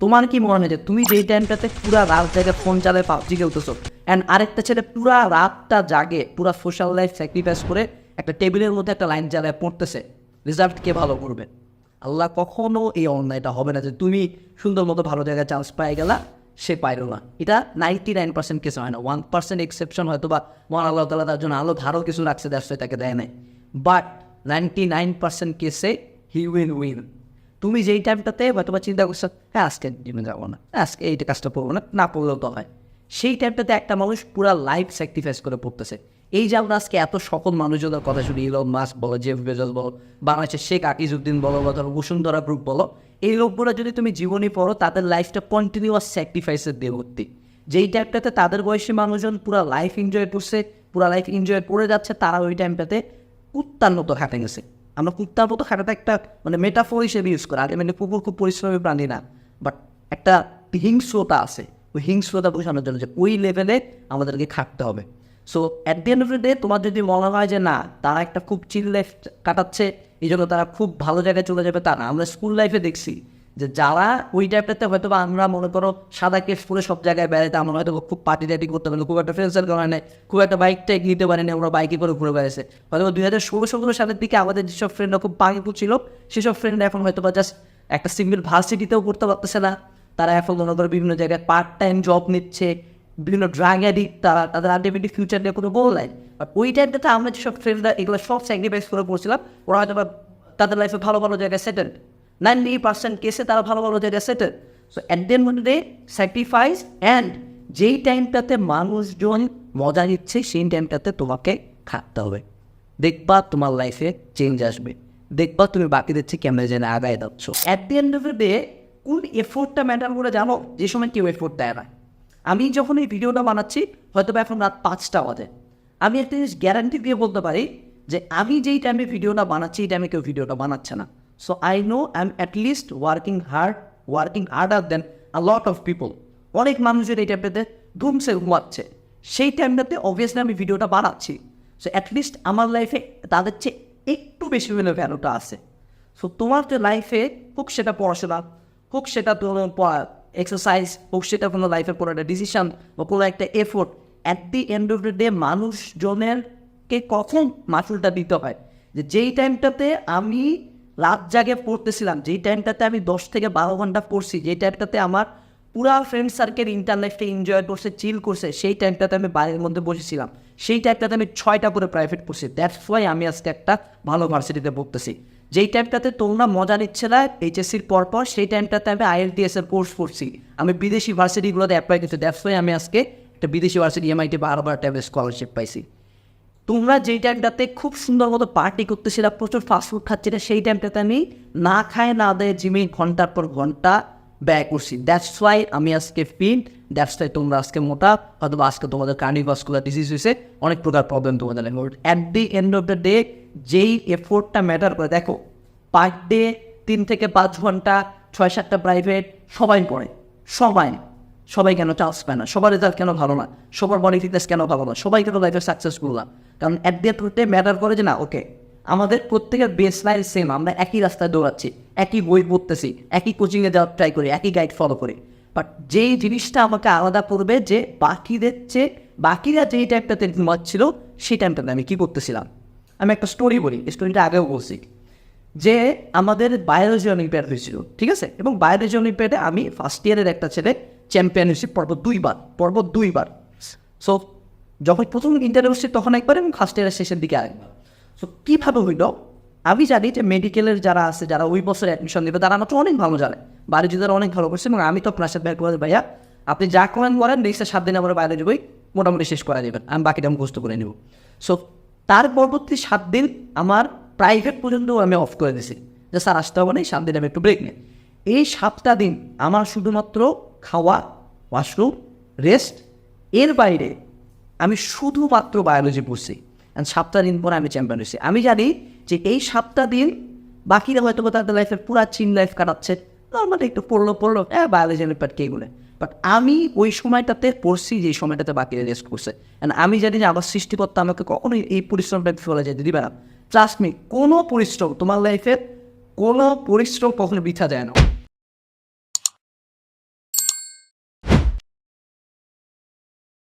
তোমার কি মনে হয় যে তুমি যেই টাইমটাতে পুরা রাত জাগে ফোন চালায় পাবজি খেলতেছো, অ্যান্ড আরেকটা ছেলে পুরা রাতটা জাগে পুরা সোশ্যাল লাইফ স্যাক্রিফাইস করে একটা টেবিলের মধ্যে একটা লাইন চালায় পড়তেছে, রেজাল্ট কে ভালো করবে? আল্লাহ কখনো এই অন্যায়টা হবে না যে তুমি সুন্দর মতো ভালো জায়গায় চান্স পাই গেলা, সে পাইল না। এটা 99% কেসে হয় না, 1% এক্সেপশন হয়তো বা মহান আল্লাহ তাআলা তার জন্য আলো ধারও কিছু রাখছে, দ্যাটস ওয়াই তাকে দেয় নাই। বাট 99% কেসে হি উইল উইন। তুমি যেই টাইমটাতে হয়তো বা চিন্তা করছো হ্যাঁ আজকে জিমে যাবো না, আজকে এইটা কাজটা পড়বো না, না পড়লেও তো হয়, সেই টাইমটাতে একটা মানুষ পুরা লাইফ স্যাক্রিফাইস করে পড়তেছে। এই যে আমরা আজকে এত সকল মানুষজনের কথা শুনি, ইলন মাস্ক বলো, জেফ বেজোস বলো, বাংলাদেশের শেখ আকিজউদ্দিন বলো, বা ধরো বসুন্ধরা গ্রুপ বলো, এই লোকগুলো যদি তুমি জীবনী পড়ো, তাদের লাইফটা কন্টিনিউয়াস স্যাক্রিফাইসের দিয়ে ভর্তি। যেই টাইমটাতে তাদের বয়সী মানুষজন পুরো লাইফ এনজয় করছে, পুরো লাইফ এনজয় করে যাচ্ছে, তারা ওই টাইমটাতে কুত্তার মতো হাঁটে গেছে। আমরা কুত্তার মতো হাঁটাটা একটা মানে মেটাফোর হিসেবে ইউজ করি, আগে মানে কুকুর খুব পরিশ্রমী প্রাণী না, বাট একটা হিংস্রতা আছে, ওই হিংস্রতা বোঝানোর জন্য যে ওই লেভেলে আমাদেরকে খাটতে হবে। So at the end of the day তোমার যদি মনে হয় যে না তারা একটা খুব চিল লাইফ কাটাচ্ছে, এই জন্য তারা খুব ভালো জায়গায় চলে যাবে, তা না। আমরা স্কুল লাইফে দেখছি যে যারা ওই টাইপটাতে হয়তো বা আমরা মনে করো সাদা কেস পরে সব জায়গায় বেড়াইতে, আমরা হয়তো খুব পার্টি টাইটি করতে পারি, খুব একটা ফ্রেন্ডসের কারণে নেই, খুব একটা বাইক টাইক নিতে পারি না, আমরা বাইকে করে ঘুরে বেড়াইছে। হয়তো 2016-17 সালের দিকে আমাদের যেসব ফ্রেন্ডরা খুব পাঙ্গু ছিল, সেসব ফ্রেন্ড এখন হয়তো বা জাস্ট একটা সিঙ্গেল ভার্সিটিতেও করতে পারতেছে না, তারা এখন মনে করো বিভিন্ন জায়গায় পার্ট টাইম জব নিচ্ছে, বিভিন্ন ড্রাগ অ্যাডিক্ট, তারা তাদের আলটিমেটলি ফিউচার নিয়ে কোনো গোল নাই। বাট ওই টাইমটাতে আমরা যেসব ফ্রেন্ডরা এগুলো সব স্যাক্রিফাইস করে পড়ছিলাম, ওরা হয়তো বা তাদের লাইফে ভালো ভালো জায়গায় সেটেল, 90% কেসে তারা ভালো ভালো জায়গায় settle. So at the end of the day sacrifice, and যেই টাইমটাতে মানুষজন মজা নিচ্ছে সেই টাইমটাতে তোমাকে খাটতে হবে, দেখবা তোমার লাইফে চেঞ্জ আসবে, দেখবা তুমি বাকিদের চেয়ে কেমন যেন আগায় যাচ্ছ। At the end of the day কোন এফোর্টটা ম্যাটার করে জানো? যে সময় কেউ এফোর্ট দেয় না। আমি যখন এই ভিডিওটা বানাচ্ছি হয়তো বা এখন রাত 5টা বাজে, আমি একটা জিনিস গ্যারান্টি দিয়ে বলতে পারি যে আমি যেই টাইমে ভিডিওটা বানাচ্ছি এই টাইমে কেউ ভিডিওটা বানাচ্ছে না। So I know I am at least working harder then a lot of people. অনেক মানুষের এই টাইমটাতে ধুমসে ঘুমাচ্ছে, সেই টাইমটাতে অবভিয়াসলি আমি ভিডিওটা বানাচ্ছি। সো অ্যাটলিস্ট আমার লাইফে তাদের চেয়ে একটু বেশি হলে ভ্যালুটা আছে। সো তোমার যে লাইফে হোক সেটা পড়াশোনা, হোক সেটা তোমার এক্সারসাইজ, হোক সেটা কোনো লাইফের কোনো একটা ডিসিশন বা কোনো একটা effort, at the end of the day মানুষজনেরকে কখন মাসুলটা দিতে হয়। যে যেই টাইমটাতে আমি রাত জাগে পড়তেছিলাম, যেই টাইমটাতে আমি 10 থেকে 12 ঘন্টা পড়ছি, যেই টাইমটাতে আমার পুরা ফ্রেন্ড সার্কেল ইন্টারনেটে এনজয় করছে, চিল করছে, সেই টাইমটাতে আমি বাইরের মধ্যে বসেছিলাম, সেই টাইমটাতে আমি 6টা করে প্রাইভেট পড়ছি। দ্যাটস ওয়াই আমি আজকে একটা ভালো ভার্সিটিতে পড়তেছি। যেই টাইমটাতে তোমরা মজা নিচ্ছে না এইচএসসির পরপর, সেই টাইমটাতে আমি IELTS এর কোর্স করছি, আমি বিদেশি ভার্সিটিগুলোতে অ্যাপ্লাই করছি। দ্যাটস ওয়াই আমি আজকে একটা বিদেশি ভার্সিটি MIT বা হার্ভার্ড টাইপের স্কলারশিপ পাইছি। তোমরা যেই টাইমটাতে খুব সুন্দর মতো পার্টি করতেছিলা, প্রচুর ফাস্টফুড খাচ্ছিলে, সেই টাইমটাতে আমি না খায় না দেয় জিমে ঘন্টার পর ঘন্টা ব্যয় করছি। দ্যাটস ওয়াই আমি আজকে ফিট, দ্যাটস ওয়াই তোমরা আজকে মোটা, হয়তো আজকে তোমাদের কার্ডিওভাস্কুলার ডিজিজ হয়েছে, অনেক প্রকার প্রবলেম তোমাদের। At the end of the day যেই এফোর্টটা ম্যাটার করে, দেখো পার ডে 3 থেকে 5 ঘন্টা 6-7টা প্রাইভেট সবাই পড়ে, সবাই কেন চান্স পায় না, সবার রেজাল্ট কেন ভালো না, সবার বডি ফিটনেস কেন ভালো না, সবাই কেন লাইফে সাকসেসফুল না? কারণ at the end of the day matter করে যে না ওকে আমাদের প্রত্যেকের বেস লাইন সেম, আমরা একই রাস্তায় দৌড়াচ্ছি, একই বই পড়তেছি, একই কোচিংয়ে যাওয়ার ট্রাই করি, একই গাইড ফলো করি। বাট যেই জিনিসটা আমাকে আলাদা করবে যে বাকিরা যেই টাইমটাতে ঘুমাচ্ছিল সেই টাইমটাতে আমি কী করতেছিলাম। আমি একটা স্টোরি বলি, স্টোরিটা আগেও বলছি যে আমাদের বায়োলজি অলিম্পিয়াড হয়েছিল, ঠিক আছে, এবং বায়োলজি অলিম্পিয়াডে আমি ফার্স্ট ইয়ারের একটা ছেলে চ্যাম্পিয়ন হয়েছি পর্ব দুইবার। সো যখন প্রথম ইন্টারভিউ হচ্ছে তখন একবার এবং ফার্স্ট ইয়ারের শেষের দিকে আরেকবার। সো কীভাবে হইল? আমি জানি যে মেডিকেলের যারা আছে, যারা ওই বছর অ্যাডমিশন নেবে, তারা আমাকে অনেক ভালো জানে, বায়োলজি তারা অনেক ভালো করছে, এবং আমি তো আপনার সাথে ভাইয়া আপনি যা করেন নেক্সট 7 দিন আমার বায়োলজি বই মোটামুটি শেষ করা যাবেন, আমি বাকিটা মুখস্থ করে নেব। সো তার পরবর্তী 7 দিন আমার প্রাইভেট পর্যন্ত আমি অফ করে দিয়েছি যে স্যার আসতে হবে না, এই 7 দিন আমি একটু ব্রেক নিই। এই 7টা দিন আমার শুধুমাত্র খাওয়া, ওয়াশরুম, রেস্ট, এর বাইরে আমি শুধুমাত্র বায়োলজি পড়ছি। অ্যান্ড 7টা দিন পরে আমি চ্যাম্পিয়ন হয়েছি। আমি জানি যে এই 7টা দিন বাকিরা হয়তো তাদের লাইফের পুরো চিন লাইফ কাটাচ্ছে, নর্মালি একটু পড়লো বায়োলজি অলিম্পিয়াড কে বলে, বাট আমি ওই সময়টাতে পড়ছি যে সময়টাতে বাকিরা রেস্ট করছে। অ্যান্ড আমি জানি যে আমার সৃষ্টিকর্তা আমাকে কখনোই এই পরিশ্রমটা ফেলে যেতে দিবে না। ট্রাস্ট মি, কোনো পরিশ্রম তোমার লাইফের কোনো পরিশ্রম কখনো বৃথা যায় না।